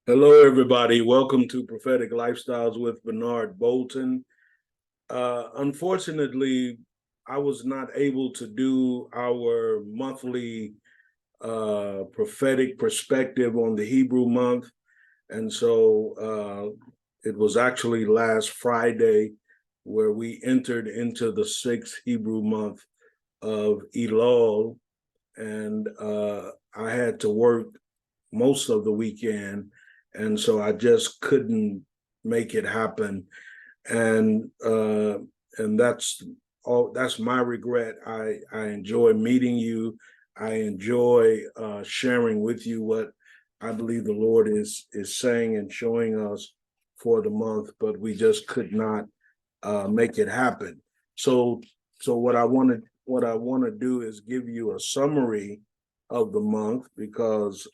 Hello, everybody. Welcome to Prophetic Lifestyles with Bernard Bolton. Unfortunately, I was not able to do our monthly prophetic perspective on the Hebrew month. And so it was actually last Friday where we entered into the sixth Hebrew month of Elul. And I had to work most of the weekend, and so I just couldn't make it happen. And that's all. That's my regret. I enjoy meeting you. I enjoy sharing with you what I believe the Lord is saying and showing us for the month, but we just could not make it happen. So so what I want to do is give you a summary of the month, because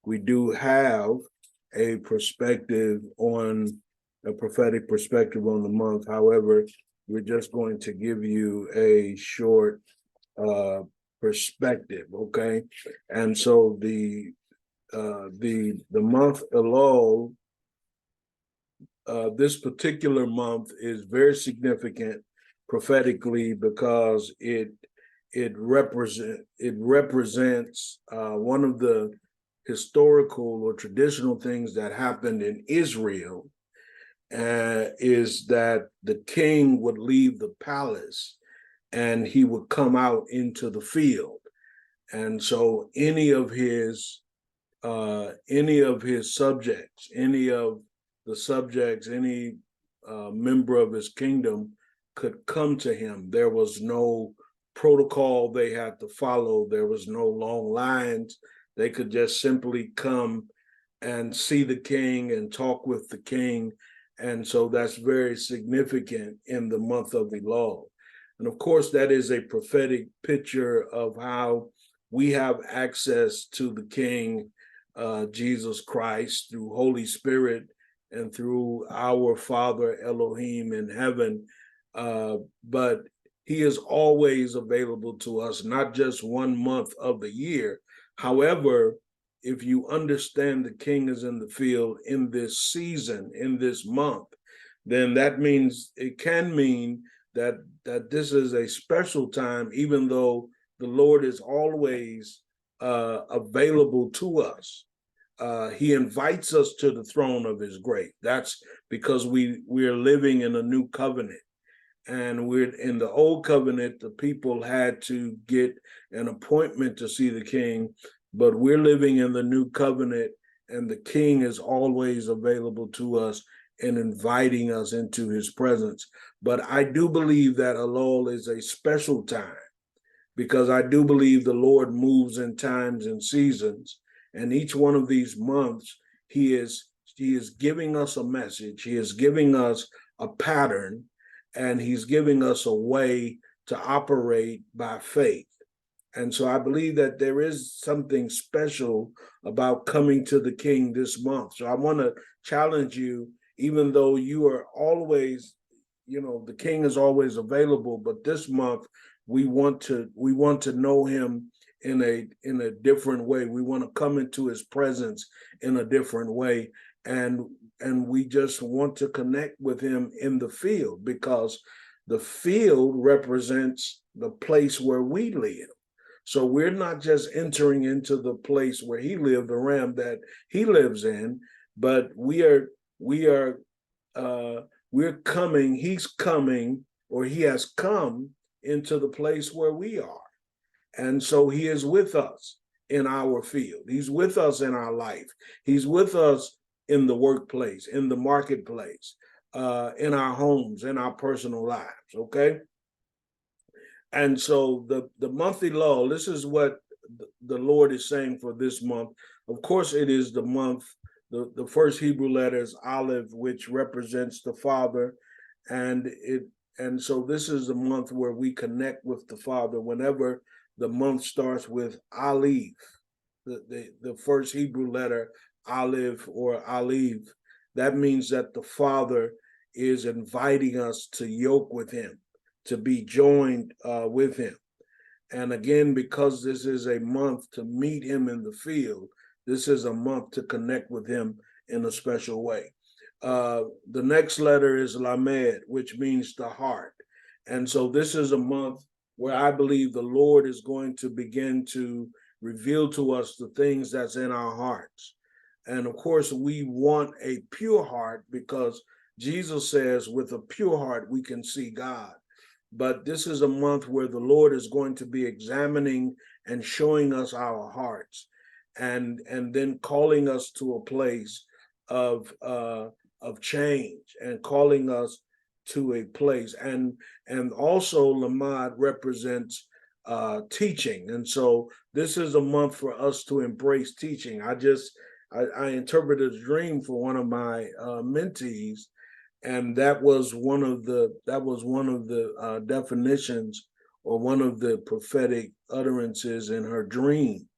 we do have a perspective on a prophetic perspective on the month. However, we're just going to give you a short uh, perspective, okay? And so the month Elul, this particular month is very significant prophetically because it represents one of the historical or traditional things that happened in Israel, is that the king would leave the palace and he would come out into the field. And so any of his subjects, any member of his kingdom could come to him. There was no protocol they had to follow. There was no long lines. They could just simply come and see the king and talk with the king. And so that's very significant in the month of Elul. And of course, that is a prophetic picture of how we have access to the king, Jesus Christ, through Holy Spirit and through our Father Elohim in heaven. But he is always available to us, not just 1 month of the year. However, if you understand the king is in the field in this season, in this month, then it can mean that this is a special time, even though the Lord is always available to us. He invites us to the throne of his grace. That's because we are living in a new covenant. And we're in the old covenant, the people had to get an appointment to see the king, but we're living in the new covenant, and the king is always available to us and inviting us into his presence. But I do believe that Elul is a special time, because I do believe the Lord moves in times and seasons. And each one of these months, he is giving us a message. He is giving us a pattern, and he's giving us a way to operate by faith. And so I believe that there is something special about coming to the King this month. So I want to challenge you, even though you are always, the King is always available, but this month we want to know him in a different way. We want to come into his presence in a different way. And we just want to connect with him in the field, because the field represents the place where we live. So we're not just entering into the place where he lived, the realm that he lives in, but we're coming, he's coming, or he has come into the place where we are. And so he is with us in our field. He's with us in our life. He's with us in the workplace, in the marketplace, in our homes, in our personal lives. Okay. And so the monthly law, this is what the Lord is saying for this month. Of course, it is the month, the first Hebrew letter is Aleph, which represents the Father. And so this is the month where we connect with the Father. Whenever the month starts with Aleph, the first Hebrew letter, Aleph or Aleph, that means that the Father is inviting us to yoke with him, to be joined with him. And again, because this is a month to meet him in the field, This is a month to connect with him in a special way. The next letter is Lamed, which means the heart. And so this is a month where I believe the Lord is going to begin to reveal to us the things that's in our hearts. And of course, we want a pure heart because Jesus says with a pure heart, we can see God. But this is a month where the Lord is going to be examining and showing us our hearts, and then calling us to a place of change, and calling us to a place. And also Lamad represents teaching. And so this is a month for us to embrace teaching. I interpreted a dream for one of my mentees, and that was one of the definitions, or one of the prophetic utterances in her dream.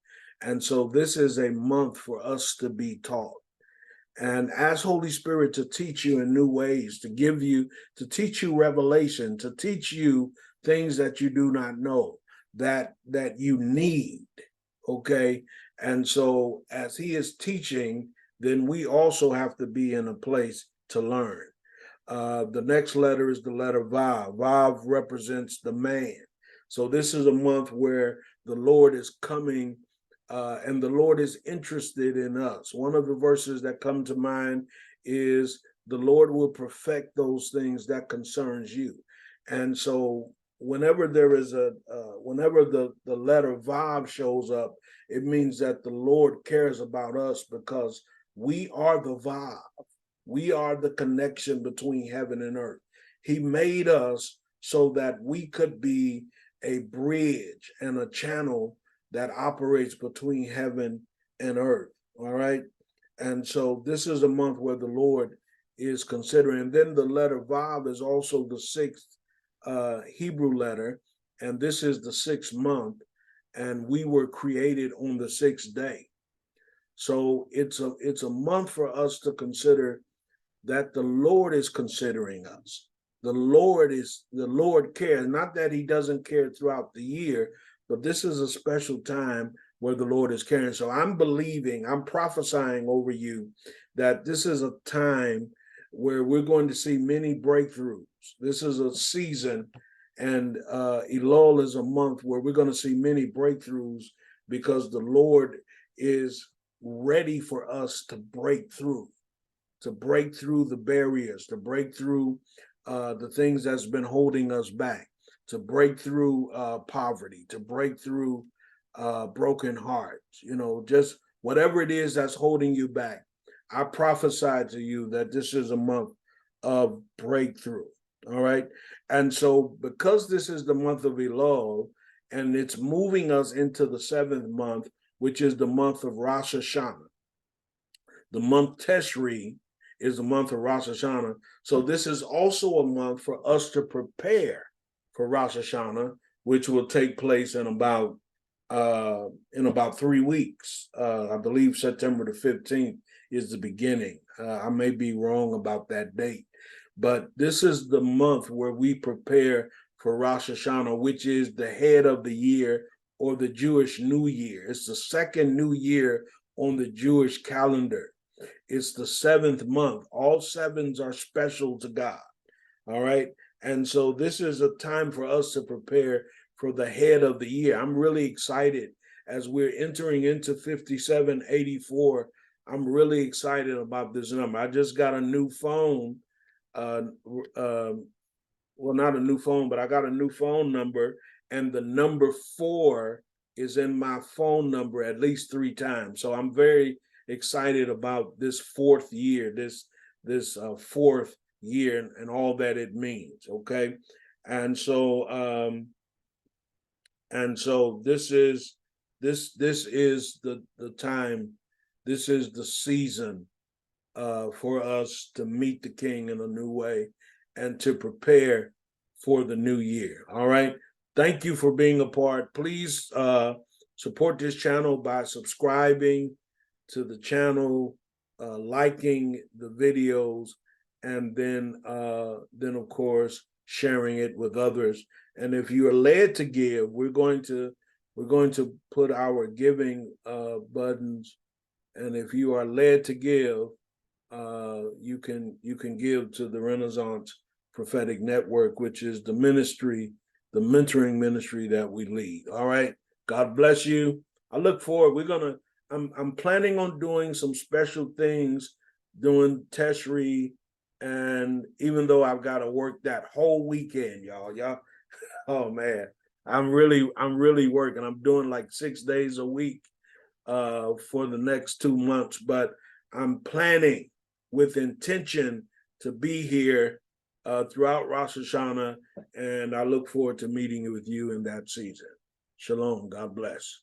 And so this is a month for us to be taught, and ask Holy Spirit to teach you in new ways, to teach you revelation, to teach you things that you do not know, that you need. Okay. And so as he is teaching, then we also have to be in a place to learn. The next letter is the letter Vav. Vav represents the man. So this is a month where the Lord is coming, and the Lord is interested in us. One of the verses that come to mind is, the Lord will perfect those things that concerns you. And so whenever there is whenever the letter Vav shows up, it means that the Lord cares about us, because we are the Vav. We are the connection between heaven and earth. He made us so that we could be a bridge and a channel that operates between heaven and earth. All right. And so this is a month where the Lord is considering. And then the letter Vav is also the sixth Hebrew letter, and this is the 6th month, and we were created on the 6th day. So it's a month for us to consider that the Lord is considering us. The Lord cares, not that he doesn't care throughout the year, but this is a special time where the Lord is caring. So I'm prophesying over you that this is a time where we're going to see many breakthroughs. This is a season, and Elul is a month where we're going to see many breakthroughs, because the Lord is ready for us to break through the barriers, to break through the things that's been holding us back, to break through poverty, to break through broken hearts, just whatever it is that's holding you back. I prophesy to you that this is a month of breakthrough. All right. And so because this is the month of Elul, and it's moving us into the 7th month, which is the month of Rosh Hashanah. The month Teshri is the month of Rosh Hashanah. So this is also a month for us to prepare for Rosh Hashanah, which will take place in about 3 weeks. I believe September the 15th is the beginning. I may be wrong about that date, but this is the month where we prepare for Rosh Hashanah, which is the head of the year, or the Jewish New Year. It's the second new year on the Jewish calendar. It's the 7th month. All 7s are special to God. All right. And so this is a time for us to prepare for the head of the year. I'm really excited as we're entering into 5784. I'm really excited about this number. I just got a new phone. Well, not a new phone, but I got a new phone number, and the number 4 is in my phone number at least 3 times. So I'm very excited about this 4th year, this 4th year, and all that it means. Okay. And so this is the time, this is the season for us to meet the King in a new way and to prepare for the new year. All right. Thank you for being a part. Please support this channel by subscribing to the channel, liking the videos, and then of course sharing it with others. And if you are led to give, we're going to put our giving buttons And if you are led to give, you can give to the Renaissance Prophetic Network, which is the ministry, the mentoring ministry that we lead. All right. God bless you. I look forward. I'm planning on doing some special things doing Teshri, and even though I've got to work that whole weekend, y'all, oh man, I'm really working. I'm doing like 6 days a week for the next 2 months, but I'm planning with intention to be here throughout Rosh Hashanah, and I look forward to meeting with you in that season. Shalom. God bless.